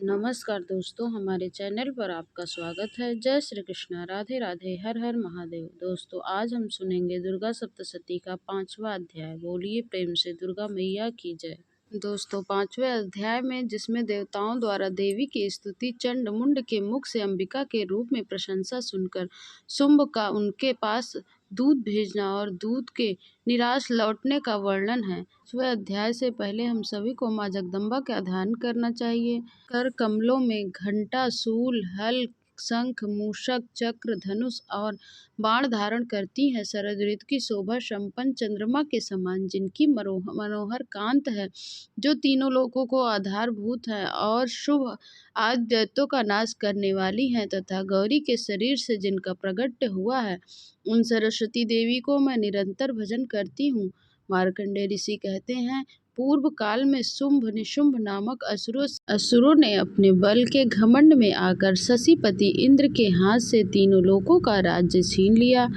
नमस्कार दोस्तों, हमारे चैनल पर आपका स्वागत है। जय श्री कृष्णा, राधे राधे, हर हर महादेव। दोस्तों, आज हम सुनेंगे दुर्गा सप्तशती का 5वां अध्याय। बोलिए प्रेम से दुर्गा मैया की जय। दोस्तों, 5वें अध्याय में जिसमें देवताओं द्वारा देवी की स्तुति, चंड मुंड के मुख से अंबिका के रूप में प्रशंसा सुनकर शुंभ का उनके पास दूध भेजना और दूध के निराश लौटने का वर्णन है। 5वें अध्याय से पहले हम सभी को माँ जगदम्बा का ध्यान करना चाहिए। कर कमलों में घंटा, शूल, हल, शंख, मूषक, चक्र, धनुष और बाण धारण करती है। शरद ऋतु की शोभा संपन्न चंद्रमा के समान जिनकी मनोहर कांत है, जो तीनों लोकों को आधारभूत है और शुभ आदि दैत्यों का नाश करने वाली है, तथा गौरी के शरीर से जिनका प्रगट्य हुआ है, उन सरस्वती देवी को मैं निरंतर भजन करती हूँ। मार्कंडेय ऋषि कहते हैं, पूर्व काल में शुंभ निशुंभ नामक असुरों ने अपने बल के घमंड में आकर शशीपति इंद्र के हाथ से तीनों लोकों का राज्य छीन लिया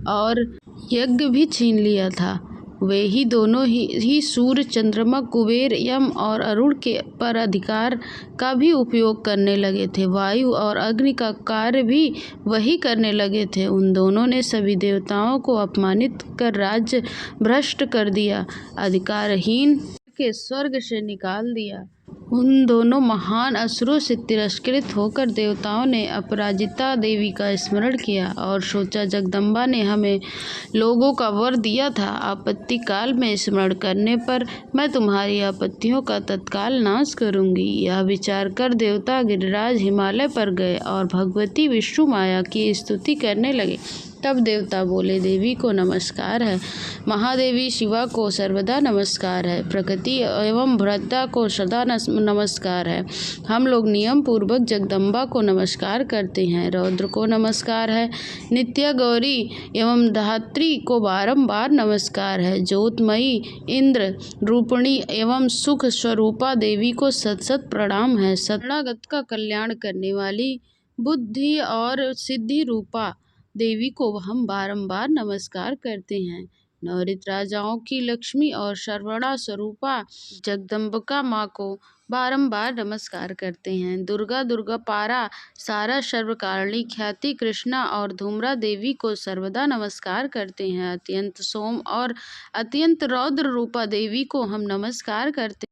और यज्ञ भी छीन लिया था। वे ही दोनों ही सूर्य, चंद्रमा, कुबेर, यम और अरुण के पर अधिकार का भी उपयोग करने लगे थे। वायु और अग्नि का कार्य भी वही करने लगे थे। उन दोनों ने सभी देवताओं को अपमानित कर राज्य भ्रष्ट कर दिया, अधिकारहीन के स्वर्ग से निकाल दिया। उन दोनों महान असुरों से तिरस्कृत होकर देवताओं ने अपराजिता देवी का स्मरण किया और सोचा, जगदम्बा ने हमें लोगों का वर दिया था। आपत्ति काल में स्मरण करने पर मैं तुम्हारी आपत्तियों का तत्काल नाश करूंगी। यह विचार कर देवता गिरिराज हिमालय पर गए और भगवती विष्णु माया की स्तुति करने लगे। तब देवता बोले, देवी को नमस्कार है, महादेवी शिवा को सर्वदा नमस्कार है, प्रकृति एवं भ्रता को सदा नमस्कार है। हम लोग नियम पूर्वक जगदम्बा को नमस्कार करते हैं। रौद्र को नमस्कार है, नित्य गौरी एवं धात्री को बारंबार नमस्कार है। ज्योतमयी, इंद्र रूपिणी एवं सुख स्वरूपा देवी को सत सत प्रणाम है। शरणागत का कल्याण करने वाली बुद्धि और सिद्धि रूपा देवी को हम बारंबार नमस्कार करते हैं। नवरित राजाओं की लक्ष्मी और सर्वणा स्वरूपा जगदम्बिका माँ को बारंबार नमस्कार करते हैं। दुर्गा, दुर्गा पारा, सारा, सर्वकारिणी, ख्याति, कृष्णा और धूम्रा देवी को सर्वदा नमस्कार करते हैं। अत्यंत सोम और अत्यंत रौद्र रूपा देवी को हम नमस्कार करते हैं।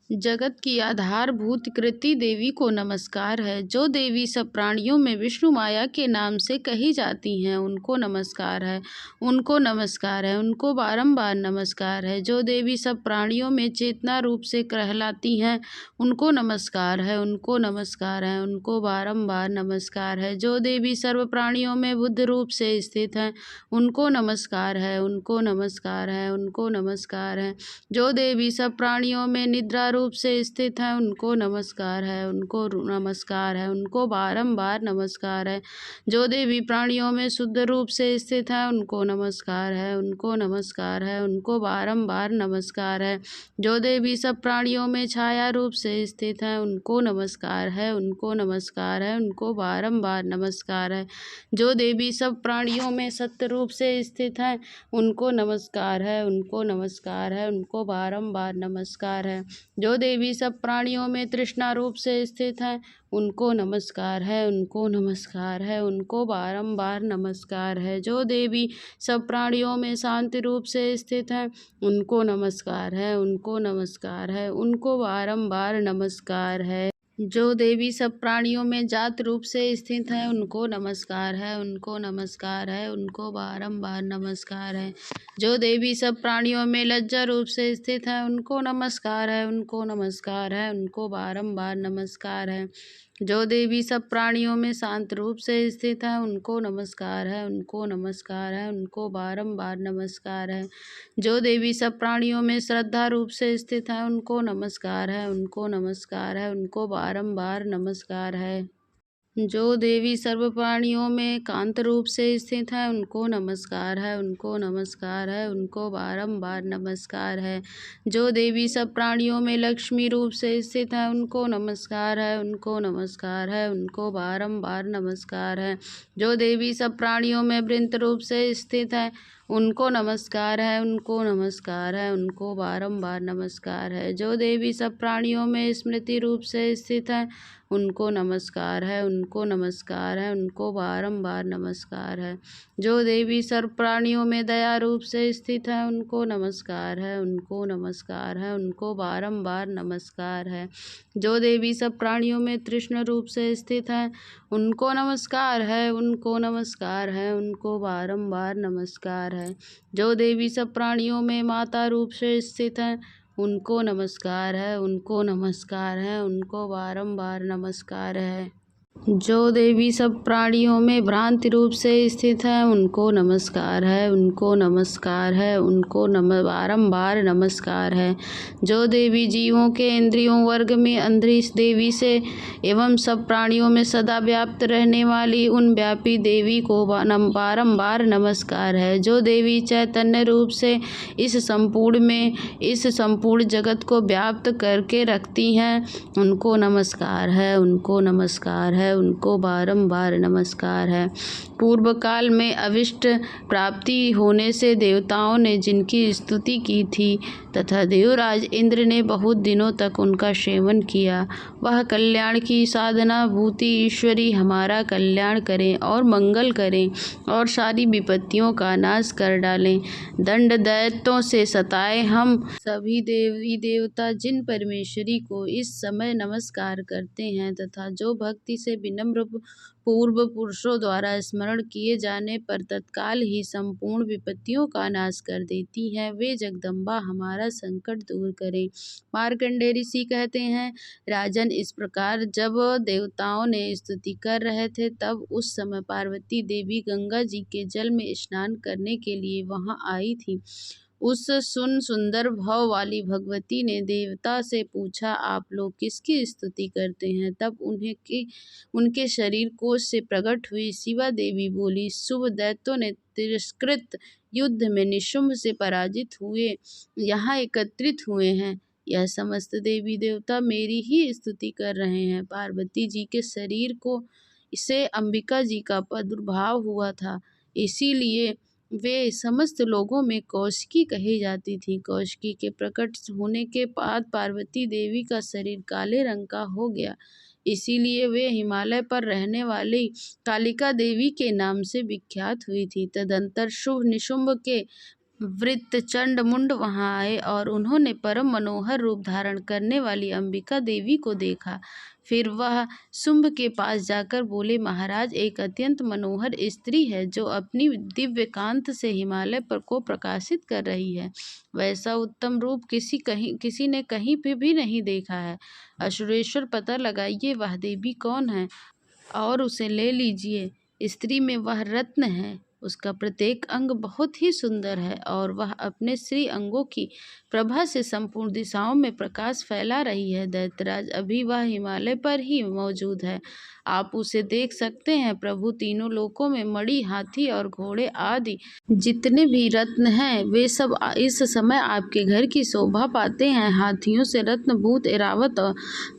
जगत की आधारभूत कृति देवी को नमस्कार है। जो देवी सब प्राणियों में विष्णु माया के नाम से कही जाती हैं, उनको नमस्कार है, उनको नमस्कार है, उनको बारंबार नमस्कार है। जो देवी सब प्राणियों में चेतना रूप से कहलाती हैं, उनको नमस्कार है, उनको नमस्कार है, उनको बारंबार नमस्कार है। जो देवी सर्व प्राणियों में बुद्ध रूप से स्थित हैं, उनको नमस्कार है, उनको नमस्कार है, उनको नमस्कार है। जो देवी सब प्राणियों में निद्रा रूप से स्थित है, उनको नमस्कार है, उनको नमस्कार है, उनको बारंबार नमस्कार है। जो देवी प्राणियों में शुद्ध रूप से स्थित है, उनको नमस्कार है, उनको नमस्कार है, उनको बारंबार नमस्कार है। जो देवी सब प्राणियों में छाया रूप से स्थित है, उनको नमस्कार है, उनको नमस्कार है, उनको बारंबार नमस्कार है। जो देवी सब प्राणियों में सत्य रूप से स्थित है, उनको नमस्कार है, उनको नमस्कार है, उनको बारंबार नमस्कार है। जो देवी सब प्राणियों में तृष्णा रूप से स्थित है, उनको नमस्कार है, उनको नमस्कार है, उनको बारंबार नमस्कार है। जो देवी सब प्राणियों में शांति रूप से स्थित है, उनको नमस्कार है, उनको नमस्कार है, उनको बारंबार नमस्कार है। जो देवी सब प्राणियों में जात रूप से स्थित है, उनको नमस्कार है, उनको नमस्कार है, उनको बारंबार नमस्कार है। जो देवी सब प्राणियों में लज्जा रूप से स्थित है, उनको नमस्कार है, उनको नमस्कार है, उनको बारंबार नमस्कार है। जो देवी सब प्राणियों में शांत रूप से स्थित है, उनको नमस्कार है, उनको नमस्कार है, उनको बारंबार नमस्कार है। जो देवी सब प्राणियों में श्रद्धा रूप से स्थित है, उनको नमस्कार है, उनको नमस्कार है, उनको बारंबार नमस्कार है। जो देवी सर्व प्राणियों में कांत रूप से स्थित है, उनको नमस्कार है, उनको नमस्कार है, उनको बारंबार नमस्कार है। जो देवी सब प्राणियों में लक्ष्मी रूप से स्थित है, उनको नमस्कार है, उनको नमस्कार है, उनको बारंबार नमस्कार है। जो देवी सब प्राणियों में वृंत रूप से स्थित है, उनको नमस्कार है, उनको नमस्कार है, उनको बारंबार नमस्कार है। जो देवी सब प्राणियों में स्मृति रूप से स्थित है, उनको नमस्कार है, उनको नमस्कार है, उनको बारंबार नमस्कार है। जो देवी सर्व प्राणियों में दया रूप से स्थित है, उनको नमस्कार है, उनको नमस्कार है, उनको बारंबार नमस्कार है। जो देवी सब प्राणियों में तृष्ण रूप से स्थित है, उनको नमस्कार है, उनको नमस्कार है, उनको बारंबार नमस्कार है। जो देवी सब प्राणियों में माता रूप से स्थित है, उनको नमस्कार है, उनको नमस्कार है, उनको बारंबार नमस्कार है। जो देवी सब प्राणियों में भ्रांति रूप से स्थित है, उनको नमस्कार है, उनको नमस्कार है, उनको बारंबार नमस्कार है। जो देवी जीवों के इंद्रियों वर्ग में अंधी देवी से एवं सब प्राणियों में सदा व्याप्त रहने वाली उन व्यापी देवी को बारंबार नमस्कार है। जो देवी चैतन्य रूप से इस संपूर्ण जगत को व्याप्त करके रखती हैं, उनको नमस्कार है, उनको नमस्कार है, उनको बारंबार नमस्कार है। पूर्व काल में अभिष्ट प्राप्ति होने से देवताओं ने जिनकी स्तुति की थी तथा देवराज इंद्र ने बहुत दिनों तक उनका सेवन किया, वह कल्याण की साधना भूति ईश्वरी हमारा कल्याण करें और मंगल करें और सारी विपत्तियों का नाश कर डालें। दंड दैत्यों से सताए हम सभी देवी देवता जिन परमेश्वरी को इस समय नमस्कार करते हैं तथा जो भक्ति से विनम्र पूर्व पुरुषों द्वारा स्मरण किए जाने पर तत्काल ही संपूर्ण विपत्तियों का नाश कर देती हैं, वे जगदम्बा हमारा संकट दूर करें। मार्कंडेय ऋषि कहते हैं, राजन, इस प्रकार जब देवताओं ने स्तुति कर रहे थे तब उस समय पार्वती देवी गंगा जी के जल में स्नान करने के लिए वहां आई थी। उस सुंदर भाव वाली भगवती ने देवता से पूछा, आप लोग किसकी स्तुति करते हैं? तब उनके शरीर कोश से प्रकट हुई शिवा देवी बोली, शुभ दैत्यों ने तिरस्कृत युद्ध में निशुंभ से पराजित हुए यहाँ एकत्रित हुए हैं। यह समस्त देवी देवता मेरी ही स्तुति कर रहे हैं। पार्वती जी के शरीर से अंबिका जी का प्रादुर्भाव हुआ था, इसीलिए वे समस्त लोगों में कौशिकी कही जाती थी। कौशिकी के प्रकट होने के बाद पार्वती देवी का शरीर काले रंग का हो गया, इसीलिए वे हिमालय पर रहने वाली कालिका देवी के नाम से विख्यात हुई थी। तदंतर शुभ निशुंभ के वृत्त चंड मुंड वहां आए और उन्होंने परम मनोहर रूप धारण करने वाली अंबिका देवी को देखा। फिर वह शुंभ के पास जाकर बोले, महाराज, एक अत्यंत मनोहर स्त्री है जो अपनी दिव्य कांत से हिमालय पर को प्रकाशित कर रही है। वैसा उत्तम रूप किसी ने कहीं पे भी नहीं देखा है। असुरेश्वर, पता लगाइए वह देवी कौन है और उसे ले लीजिए। स्त्री में वह रत्न है, उसका प्रत्येक अंग बहुत ही सुंदर है और वह अपने श्री अंगों की प्रभा से संपूर्ण दिशाओं में प्रकाश फैला रही है। दैत्यराज, अभी वह हिमालय पर ही मौजूद है, आप उसे देख सकते हैं। प्रभु, तीनों लोकों में मणि, हाथी और घोड़े आदि जितने भी रत्न हैं वे सब इस समय आपके घर की शोभा पाते हैं। हाथियों से रत्नभूत ऐरावत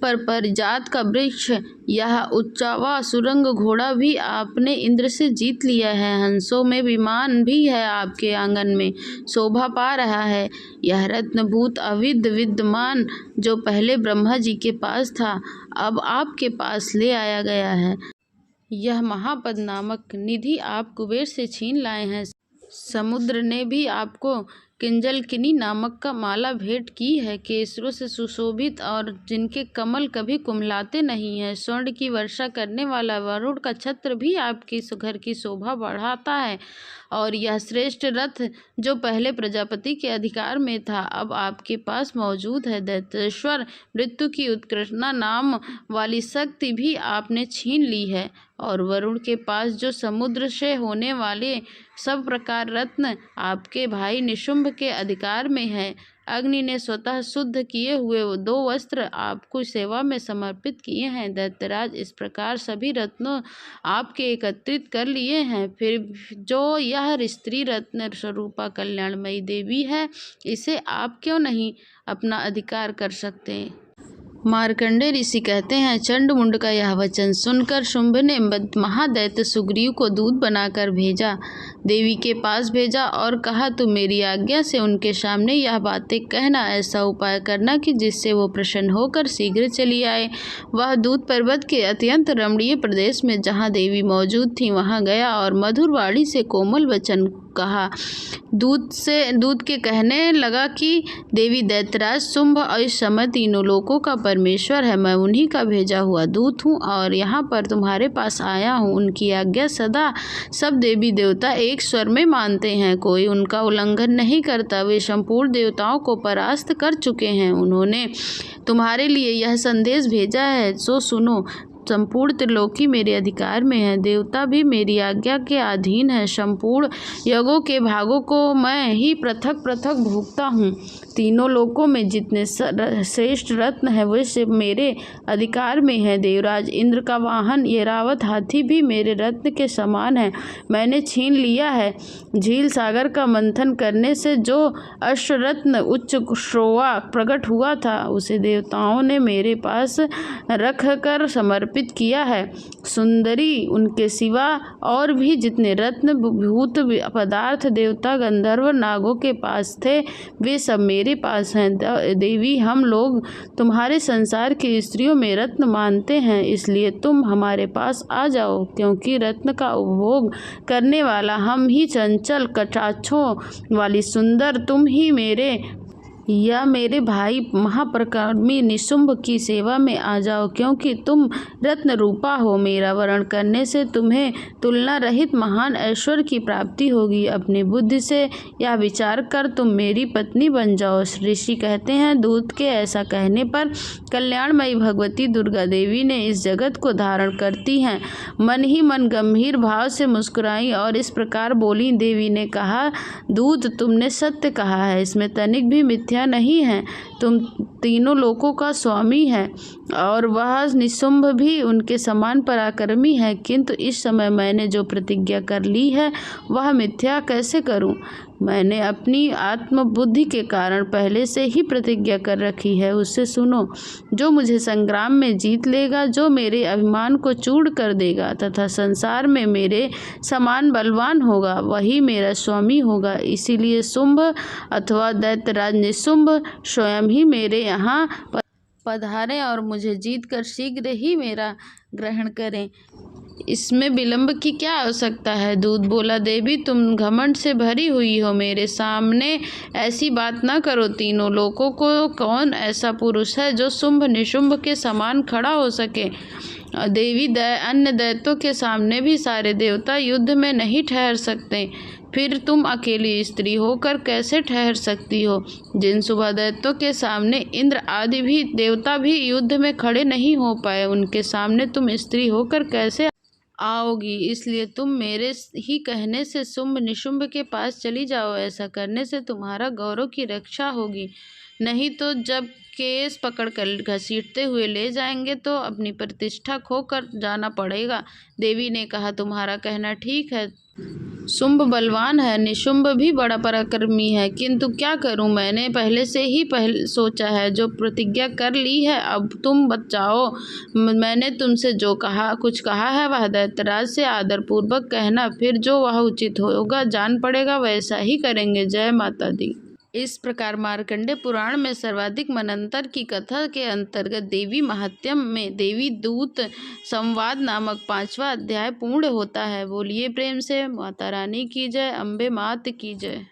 पर परिजात का वृक्ष, यह उच्चावा सुरंग घोड़ा भी आपने इंद्र से जीत लिया है। हंसों में विमान भी है आपके आंगन में शोभा पा रहा है। यह रत्नभूत अविद्य विद्यमान जो पहले ब्रह्मा जी के पास था, अब आपके पास ले आया गया है। यह महापद नामक निधि आप कुबेर से छीन लाए हैं। समुद्र ने भी आपको किंजलकिनी नामक का माला भेंट की है, केसरों से सुशोभित और जिनके कमल कभी कुमलाते नहीं हैं। स्वर्ण की वर्षा करने वाला वरुण का छत्र भी आपकी घर की शोभा बढ़ाता है। और यह श्रेष्ठ रथ जो पहले प्रजापति के अधिकार में था, अब आपके पास मौजूद है। दैत्येश्वर, मृत्यु की उत्कृष्णा नाम वाली शक्ति भी आपने छीन ली है। और वरुण के पास जो समुद्र से होने वाले सब प्रकार रत्न आपके भाई निशुंभ के अधिकार में है। अग्नि ने स्वतः शुद्ध किए हुए 2 वस्त्र आपको सेवा में समर्पित किए हैं। दैत्यराज, इस प्रकार सभी रत्नों आपके एकत्रित कर लिए हैं। फिर जो यह स्त्री रत्न स्वरूपा कल्याणमयी देवी है, इसे आप क्यों नहीं अपना अधिकार कर सकते? मार्कंडेय ऋषि कहते हैं, चंडमुंड का यह वचन सुनकर शुंभ ने महादैत्य सुग्रीव को दूत बनाकर भेजा। देवी के पास भेजा और कहा, तुम मेरी आज्ञा से उनके सामने यह बातें कहना, ऐसा उपाय करना कि जिससे वो प्रसन्न होकर शीघ्र चली आए। वह दूत पर्वत के अत्यंत रमणीय प्रदेश में जहाँ देवी मौजूद थी वहाँ गया और मधुर वाणी से कोमल वचन कहा। दूत के कहने लगा कि देवी दैत्यराज शुंभ इस समय तीनों लोकों का परमेश्वर है। मैं उन्हीं का भेजा हुआ दूत हूँ और यहाँ पर तुम्हारे पास आया हूँ। उनकी आज्ञा सदा सब देवी देवता एक स्वर में मानते हैं, कोई उनका उल्लंघन नहीं करता। वे संपूर्ण देवताओं को परास्त कर चुके हैं। उन्होंने तुम्हारे लिए यह संदेश भेजा है, सो सुनो। संपूर्ण त्रिलोकी मेरे अधिकार में है, देवता भी मेरी आज्ञा के अधीन है। संपूर्ण यज्ञों के भागों को मैं ही पृथक पृथक भोगता हूँ। तीनों लोकों में जितने श्रेष्ठ रत्न हैं वे सब मेरे अधिकार में है। देवराज इंद्र का वाहन ऐरावत हाथी भी मेरे रत्न के समान है। मैंने छीन लिया है। झील सागर का मंथन करने से जो अष्टरत्न उच्च श्रोवा प्रकट हुआ था उसे देवताओं ने मेरे पास रख कर समर्पित किया है। सुंदरी, उनके सिवा और भी जितने रत्न भूत पदार्थ देवता गंधर्व नागों के पास थे वे सब मेरे पास हैं। देवी, हम लोग तुम्हारे संसार की स्त्रियों में रत्न मानते हैं, इसलिए तुम हमारे पास आ जाओ, क्योंकि रत्न का उपभोग करने वाला हम ही, चंचल कटाक्षों वाली सुंदर तुम ही मेरे भाई महापराक्रमी निशुंभ की सेवा में आ जाओ, क्योंकि तुम रत्न रूपा हो। मेरा वरण करने से तुम्हें तुलना रहित महान ऐश्वर्य की प्राप्ति होगी। अपनी बुद्धि से यह विचार कर तुम मेरी पत्नी बन जाओ। ऋषि कहते हैं, दूत के ऐसा कहने पर कल्याणमयी भगवती दुर्गा देवी ने इस जगत को धारण करती हैं मन ही मन गंभीर भाव से मुस्कुराई और इस प्रकार बोली। देवी ने कहा, दूत, तुमने सत्य कहा है, इसमें तनिक भी मिथ्या नहीं है। तुम तीनों लोकों का स्वामी है और वह निशुंभ भी उनके समान पराक्रमी है, किंतु इस समय मैंने जो प्रतिज्ञा कर ली है वह मिथ्या कैसे करूं? मैंने अपनी आत्मबुद्धि के कारण पहले से ही प्रतिज्ञा कर रखी है, उससे सुनो। जो मुझे संग्राम में जीत लेगा, जो मेरे अभिमान को चूर कर देगा तथा संसार में मेरे समान बलवान होगा, वही मेरा स्वामी होगा। इसीलिए शुंभ अथवा दैत्यराज निशुंभ स्वयं ही मेरे यहाँ पधारें और मुझे जीत कर शीघ्र ही मेरा ग्रहण करें। इसमें विलंब की क्या आवश्यकता है? दूत बोला, देवी, तुम घमंड से भरी हुई हो, मेरे सामने ऐसी बात न करो। तीनों लोकों को कौन ऐसा पुरुष है जो शुंभ निशुंभ के समान खड़ा हो सके? देवी, अन्य दैत्यों के सामने भी सारे देवता युद्ध में नहीं ठहर सकते, फिर तुम अकेली स्त्री होकर कैसे ठहर सकती हो? जिन शुभ दैत्यों के सामने इंद्र आदि भी देवता भी युद्ध में खड़े नहीं हो पाए, उनके सामने तुम स्त्री होकर कैसे आओगी? इसलिए तुम मेरे ही कहने से शुंभ निशुंभ के पास चली जाओ। ऐसा करने से तुम्हारा गौरव की रक्षा होगी, नहीं तो जब केस पकड़कर घसीटते हुए ले जाएंगे तो अपनी प्रतिष्ठा खोकर जाना पड़ेगा। देवी ने कहा, तुम्हारा कहना ठीक है। शुंभ बलवान है, निशुंभ भी बड़ा पराक्रमी है, किंतु क्या करूं? मैंने पहले से ही सोचा है, जो प्रतिज्ञा कर ली है। अब तुम बचाओ। मैंने तुमसे जो कुछ कहा है वह दैत्यराज से आदरपूर्वक कहना, फिर जो वह उचित होगा जान पड़ेगा वैसा ही करेंगे। जय माता दी। इस प्रकार मार्कंडेय पुराण में सर्वाधिक मनंतर की कथा के अंतर्गत देवी महात्म्य में देवी दूत संवाद नामक 5वां अध्याय पूर्ण होता है। बोलिए प्रेम से माता रानी की जय, अम्बे मात की जय।